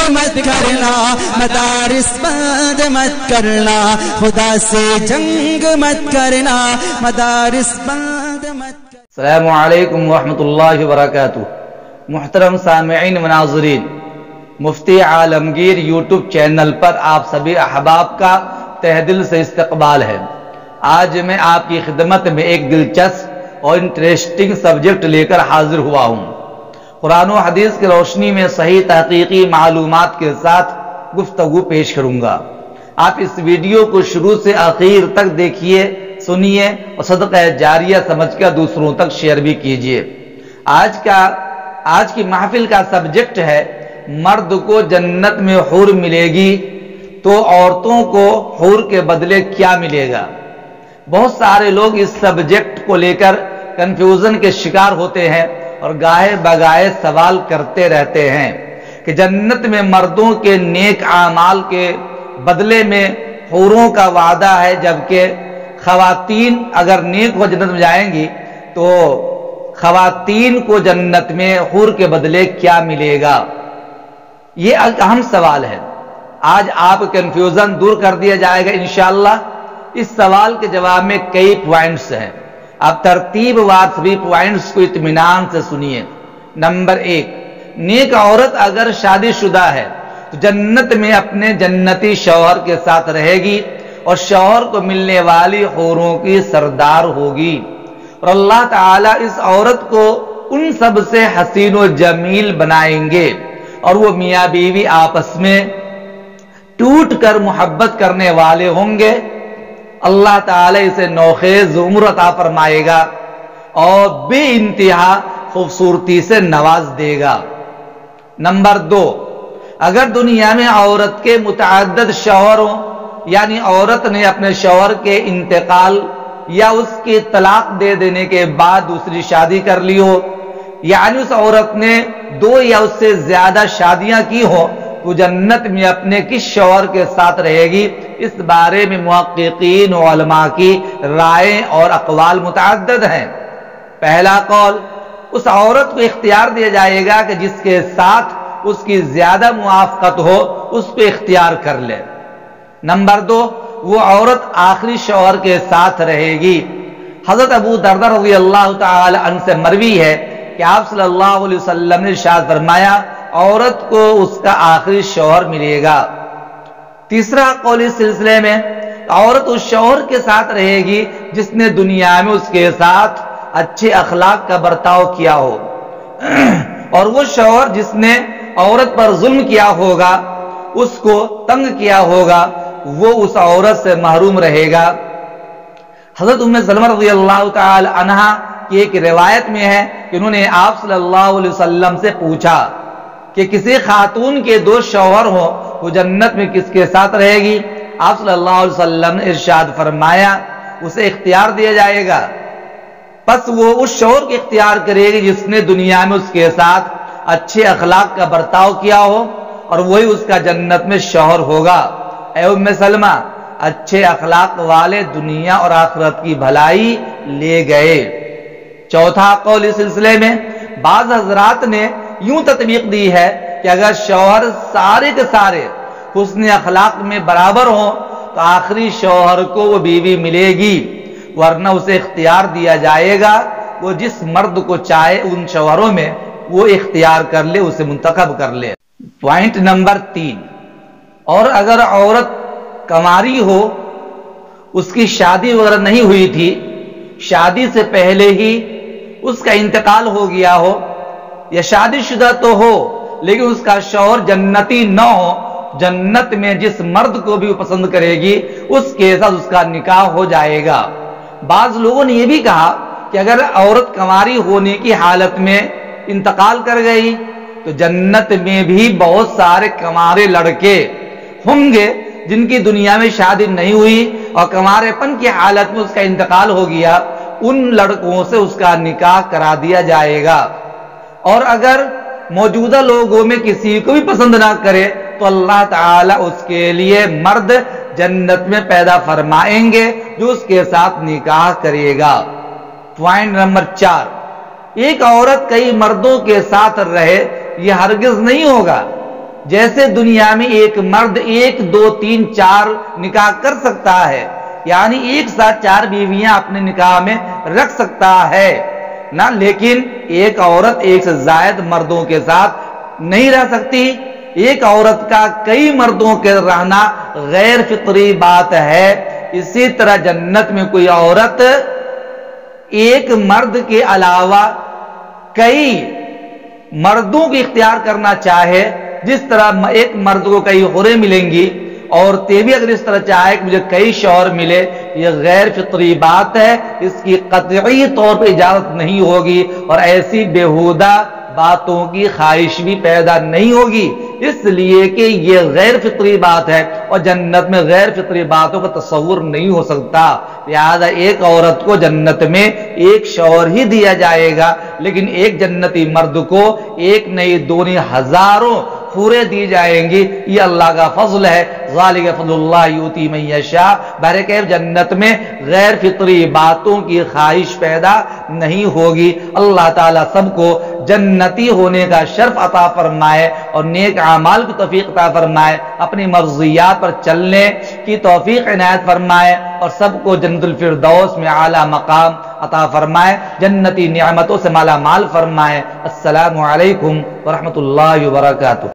مت کرنا، مدارس بند مت کرنا، خدا سے جنگ مت کرنا، مدارس بند مت کرنا۔ السلام علیکم ورحمۃ اللہ وبرکاتہ۔ محترم سامعین و ناظرین، مفتی عالمگیر یوٹیوب چینل پر آپ سبھی احباب کا تہ دل سے استقبال ہے۔ آج میں آپ کی خدمت میں ایک دلچسپ اور انٹریسٹنگ سبجیکٹ لے کر حاضر ہوا ہوں۔ قرآن و حدیث کی روشنی میں صحیح تحقیقی معلومات کے ساتھ گفتگو پیش کروں گا۔ آپ اس ویڈیو کو شروع سے آخر تک دیکھیے، سنیے اور صدقہ جاریہ سمجھ کر دوسروں تک شیئر بھی کیجیے۔ آج کی محفل کا سبجیکٹ ہے، مرد کو جنت میں حور ملے گی تو عورتوں کو حور کے بدلے کیا ملے گا؟ بہت سارے لوگ اس سبجیکٹ کو لے کر کنفیوژن کے شکار ہوتے ہیں اور گاہے بگاہے سوال کرتے رہتے ہیں کہ جنت میں مردوں کے نیک اعمال کے بدلے میں حوروں کا وعدہ ہے، جبکہ خواتین اگر نیک ہو جنت میں جائیں گی تو خواتین کو جنت میں حور کے بدلے کیا ملے گا؟ یہ اہم سوال ہے۔ آج آپ کنفیوژن دور کر دیا جائے گا انشاءاللہ۔ اس سوال کے جواب میں کئی پوائنٹس ہیں، آپ ترتیب وار سبھی پوائنٹس کو اطمینان سے سنیے۔ نمبر 1، نیک عورت اگر شادی شدہ ہے تو جنت میں اپنے جنتی شوہر کے ساتھ رہے گی اور شوہر کو ملنے والی حوروں کی سردار ہوگی، اور اللہ تعالیٰ اس عورت کو ان سب سے حسین و جمیل بنائیں گے اور وہ میاں بیوی آپس میں ٹوٹ کر محبت کرنے والے ہوں گے۔ اللہ تعالیٰ اسے نوخیز عمر عطا فرمائے گا اور بے انتہا خوبصورتی سے نواز دے گا۔ نمبر 2، اگر دنیا میں عورت کے متعدد شوہر ہوں، یعنی عورت نے اپنے شوہر کے انتقال یا اس کی طلاق دے دینے کے بعد دوسری شادی کر لی ہو، یعنی اس عورت نے 2 یا اس سے زیادہ شادیاں کی ہو، تو جنت میں اپنے کس شوہر کے ساتھ رہے گی؟ اس بارے میں محققین و علماء کی رائے اور اقوال متعدد ہیں۔ پہلا قول، اس عورت کو اختیار دیا جائے گا کہ جس کے ساتھ اس کی زیادہ موافقت ہو اس پہ اختیار کر لے۔ نمبر 2، وہ عورت آخری شوہر کے ساتھ رہے گی۔ حضرت ابو دردہ رضی اللہ تعالی عنہ سے مروی ہے کہ آپ صلی اللہ علیہ وسلم نے ارشاد فرمایا، عورت کو اس کا آخری شوہر ملے گا۔ تیسرا قول اس سلسلے میں، عورت اس شوہر کے ساتھ رہے گی جس نے دنیا میں اس کے ساتھ اچھے اخلاق کا برتاؤ کیا ہو، اور وہ شوہر جس نے عورت پر ظلم کیا ہوگا، اس کو تنگ کیا ہوگا، وہ اس عورت سے محروم رہے گا۔ حضرت ام سلمہ رضی اللہ تعالی عنہا کی ایک روایت میں ہے کہ انہوں نے آپ صلی اللہ علیہ وسلم سے پوچھا کہ کسی خاتون کے 2 شوہر ہوں، وہ جنت میں کس کے ساتھ رہے گی؟ آپ صلی اللہ علیہ وسلم نے ارشاد فرمایا، اسے اختیار دیا جائے گا، پس وہ اس شوہر کو اختیار کرے گی جس نے دنیا میں اس کے ساتھ اچھے اخلاق کا برتاؤ کیا ہو، اور وہی اس کا جنت میں شوہر ہوگا۔ اے ام سلمہ، اچھے اخلاق والے دنیا اور آخرت کی بھلائی لے گئے۔ چوتھا قول اس سلسلے میں، بعض حضرات نے یوں تطبیق دی ہے کہ اگر شوہر سارے کے سارے حسن اخلاق میں برابر ہوں تو آخری شوہر کو وہ بیوی ملے گی، ورنہ اسے اختیار دیا جائے گا، وہ جس مرد کو چاہے ان شوہروں میں وہ اختیار کر لے، اسے منتخب کر لے۔ پوائنٹ نمبر 3، اور اگر عورت کنواری ہو، اس کی شادی وغیرہ نہیں ہوئی تھی، شادی سے پہلے ہی اس کا انتقال ہو گیا ہو، یا شادی شدہ تو ہو لیکن اس کا شوہر جنتی نہ ہو، جنت میں جس مرد کو بھی وہ پسند کرے گی اس کے ساتھ اس کا نکاح ہو جائے گا۔ بعض لوگوں نے یہ بھی کہا کہ اگر عورت کنواری ہونے کی حالت میں انتقال کر گئی تو جنت میں بھی بہت سارے کنوارے لڑکے ہوں گے جن کی دنیا میں شادی نہیں ہوئی اور کنوارے پن کی حالت میں اس کا انتقال ہو گیا، ان لڑکوں سے اس کا نکاح کرا دیا جائے گا۔ اور اگر موجودہ لوگوں میں کسی کو بھی پسند نہ کرے تو اللہ تعالیٰ اس کے لیے مرد جنت میں پیدا فرمائیں گے جو اس کے ساتھ نکاح کرے گا۔ پوائنٹ نمبر 4، ایک عورت کئی مردوں کے ساتھ رہے یہ ہرگز نہیں ہوگا، جیسے دنیا میں ایک مرد 1 2 3 4 نکاح کر سکتا ہے، یعنی ایک ساتھ 4 بیویاں اپنے نکاح میں رکھ سکتا ہے نا، لیکن ایک عورت ایک سے زائد مردوں کے ساتھ نہیں رہ سکتی۔ ایک عورت کا کئی مردوں کے رہنا غیر فطری بات ہے۔ اسی طرح جنت میں کوئی عورت ایک مرد کے علاوہ کئی مردوں کی اختیار کرنا چاہے، جس طرح ایک مرد کو کئی حوریں ملیں گی، عورتیں بھی اگر اس طرح چاہے کہ مجھے کئی شوہر ملے، یہ غیر فطری بات ہے، اس کی قطعی طور پر اجازت نہیں ہوگی، اور ایسی بیہودہ باتوں کی خواہش بھی پیدا نہیں ہوگی، اس لیے کہ یہ غیر فطری بات ہے، اور جنت میں غیر فطری باتوں کا تصور نہیں ہو سکتا۔ لہذا ایک عورت کو جنت میں ایک شوہر ہی دیا جائے گا، لیکن ایک جنتی مرد کو 1 نہیں 2 نہیں ہزاروں حوریں دی جائیں گی۔ یہ اللہ کا فضل ہے، ذالک فضل اللہ یؤتی من یشاء۔ بہرکیف جنت میں غیر فطری باتوں کی خواہش پیدا نہیں ہوگی۔ اللہ تعالیٰ سب کو جنتی ہونے کا شرف عطا فرمائے اور نیک اعمال کی توفیق عطا فرمائے، اپنی مرضیات پر چلنے کی توفیق عنایت فرمائے، اور سب کو جنت الفردوس میں اعلیٰ مقام عطا فرمائے، جنتی نعمتوں سے مالا مال فرمائے۔ السلام علیکم ورحمۃ اللہ وبرکاتہ۔